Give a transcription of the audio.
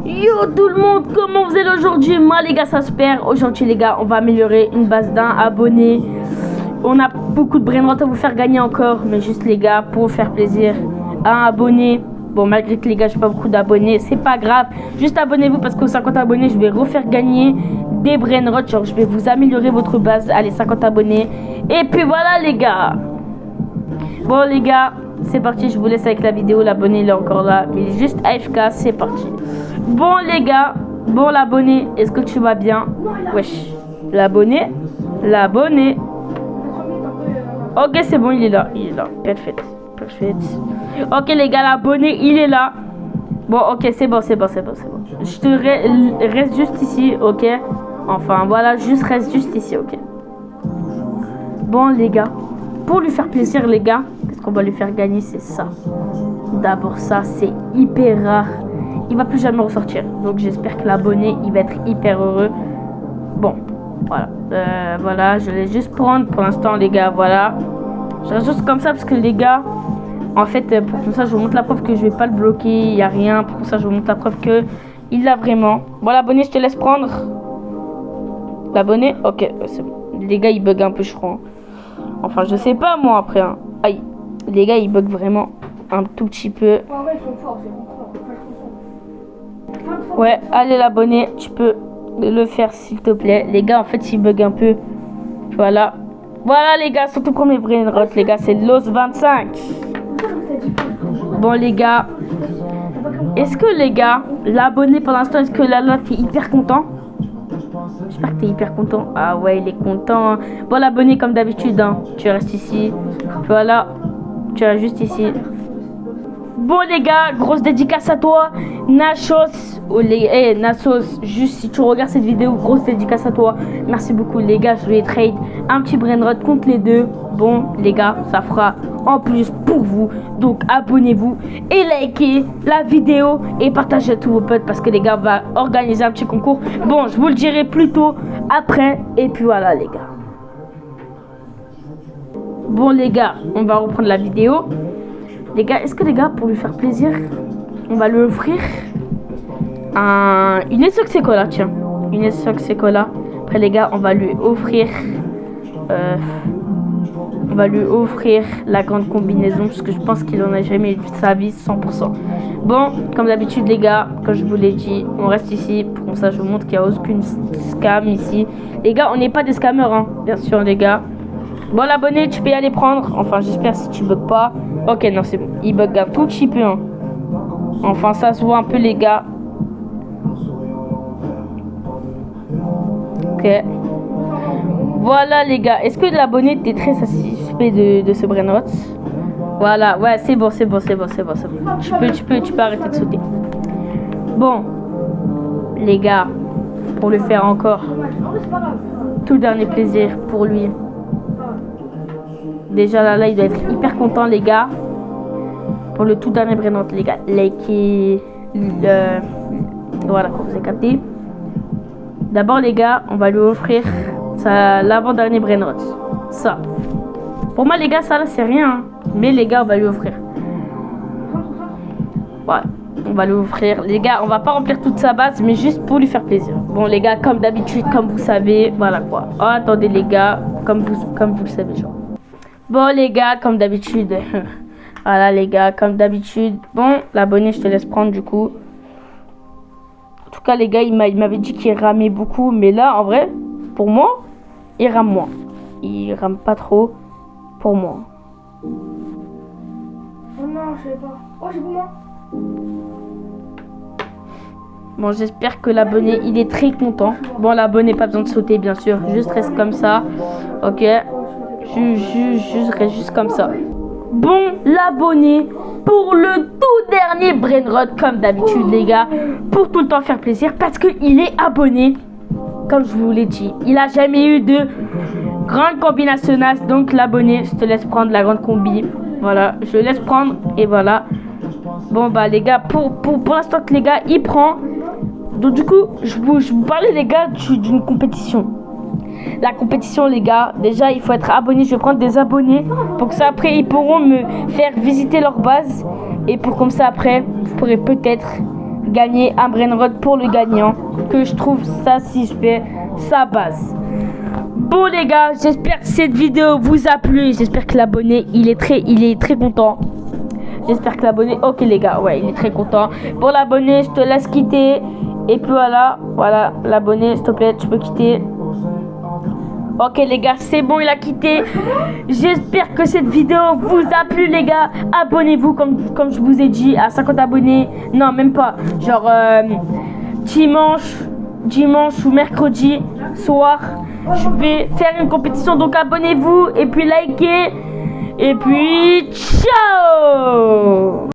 Yo tout le monde, comment vous allez aujourd'hui? Moi les gars, ça se perd. Aujourd'hui les gars, on va améliorer une base d'un abonné. On a beaucoup de brainrot à vous faire gagner encore, mais juste les gars, pour vous faire plaisir, un abonné. Bon, malgré que les gars, j'ai pas beaucoup d'abonnés, c'est pas grave. Juste abonnez-vous parce qu'aux 50 abonnés, je vais refaire gagner des brainrot. Genre, je vais vous améliorer votre base. Allez, 50 abonnés. Et puis voilà les gars. Bon les gars, c'est parti, je vous laisse avec la vidéo. L'abonné il est encore là, mais il est juste AFK, c'est parti. Bon les gars, bon l'abonné, est-ce que tu vas bien? Wesh, l'abonné. Ok, c'est bon, il est là, parfait. Ok les gars, l'abonné il est là. Bon, ok, c'est bon. Je te reste juste ici, ok. Enfin voilà, reste juste ici, ok. Bon les gars, pour lui faire plaisir les gars, qu'est-ce qu'on va lui faire gagner? C'est ça. D'abord ça, c'est hyper rare. Il va plus jamais ressortir. Donc j'espère que l'abonné, il va être hyper heureux. Bon, voilà. Voilà, je vais juste prendre pour l'instant les gars, voilà. Je reste juste comme ça parce que les gars, en fait, pour comme ça, je vous montre la preuve que je vais pas le bloquer. Il n'y a rien. Pour ça, je vous montre la preuve que il l'a vraiment. Bon, l'abonné, je te laisse prendre. L'abonné, ok, c'est bon. Les gars, ils bug un peu, je crois. Enfin, je sais pas moi après. Hein. Aïe, les gars, ils bug vraiment un tout petit peu. Ouais, allez l'abonné, tu peux le faire s'il te plaît. Les gars, en fait, ils bug un peu. Voilà. Voilà les gars, surtout premier brainrot, les gars, c'est Los 25. Bon les gars, est-ce que les gars, l'abonné pour l'instant, est-ce que là t'es hyper content? J'espère que t'es hyper content. Ah ouais, il est content. Hein. Bon l'abonné comme d'habitude, hein. Tu restes ici. Voilà, tu restes juste ici. Bon les gars, grosse dédicace à toi, Nachos. Oh, Nasos, juste si tu regardes cette vidéo, grosse dédicace à toi. Merci beaucoup les gars, je vais trade un petit brainrot contre les deux. Bon les gars, ça fera en plus pour vous. Donc abonnez-vous et likez la vidéo et partagez à tous vos potes parce que les gars, on va organiser un petit concours. Bon, je vous le dirai plus tôt après. Et puis voilà les gars. Bon les gars, on va reprendre la vidéo. Les gars, est-ce que les gars, pour lui faire plaisir, on va lui offrir une Essox Cola, tiens. Une Essox Cola. Après les gars, on va lui offrir la grande combinaison parce que je pense qu'il en a jamais eu de sa vie 100%. Bon, comme d'habitude les gars, comme je vous l'ai dit, on reste ici. Pour ça, je vous montre qu'il n'y a aucune scam ici. Les gars, on n'est pas des scammers, hein, bien sûr les gars. Bon l'abonné, tu peux y aller prendre. Enfin j'espère si tu bugs pas. Ok non c'est bon. Il bug un tout petit peu hein. Enfin ça se voit un peu les gars. Ok. Voilà les gars. Est-ce que l'abonné était très satisfait de ce brainrot? Voilà, ouais c'est bon. Tu peux arrêter de sauter. Bon les gars, pour le faire encore tout dernier plaisir pour lui. Déjà là, il doit être hyper content les gars. Pour le tout dernier brainrot les gars, likez voilà, comme vous avez capté. D'abord les gars, on va lui offrir l'avant-dernier brainrot. Ça. Pour moi les gars, ça là c'est rien. Hein. Mais les gars, on va lui offrir. Ouais, on va lui offrir. Les gars, on va pas remplir toute sa base, mais juste pour lui faire plaisir. Bon les gars, comme d'habitude, comme vous savez, voilà quoi. Oh, attendez les gars, comme vous le savez genre. Bon les gars, comme d'habitude. Voilà les gars, comme d'habitude. Bon, l'abonné, je te laisse prendre du coup. En tout cas les gars, il m'avait dit qu'il ramait beaucoup. Mais là, en vrai, pour moi, il rame moins. Il rame pas trop pour moi. Oh non, je sais pas. Oh, j'ai pour moi. Bon, j'espère que l'abonné, il est très content. Bon, l'abonné, pas besoin de sauter, bien sûr. Juste reste comme ça. Ok. Juste comme ça. Bon, l'abonné pour le tout dernier brainrot comme d'habitude les gars, pour tout le temps faire plaisir parce qu'il est abonné. Comme je vous l'ai dit, il a jamais eu de grande combinationnasse. Donc l'abonné, je te laisse prendre la grande combi. Voilà, je laisse prendre et voilà. Bon bah les gars, pour l'instant que les gars il prend. Donc du coup, je vous parlais les gars d'une compétition. La compétition les gars, déjà il faut être abonné. Je vais prendre des abonnés pour que ça après ils pourront me faire visiter leur base. Et pour comme ça après vous pourrez peut-être gagner un brainrot pour le gagnant. Que je trouve ça super, ça base. Bon les gars, j'espère que cette vidéo vous a plu. J'espère que l'abonné, il est très content. J'espère que l'abonné, ok les gars, ouais, il est très content. Pour l'abonné, je te laisse quitter. Et puis voilà, l'abonné, s'il te plaît, tu peux quitter. Ok les gars, c'est bon, il a quitté. J'espère que cette vidéo vous a plu les gars. Abonnez-vous comme je vous ai dit à 50 abonnés. Non, même pas. Genre dimanche ou mercredi soir, je vais faire une compétition. Donc abonnez-vous et puis likez. Et puis ciao.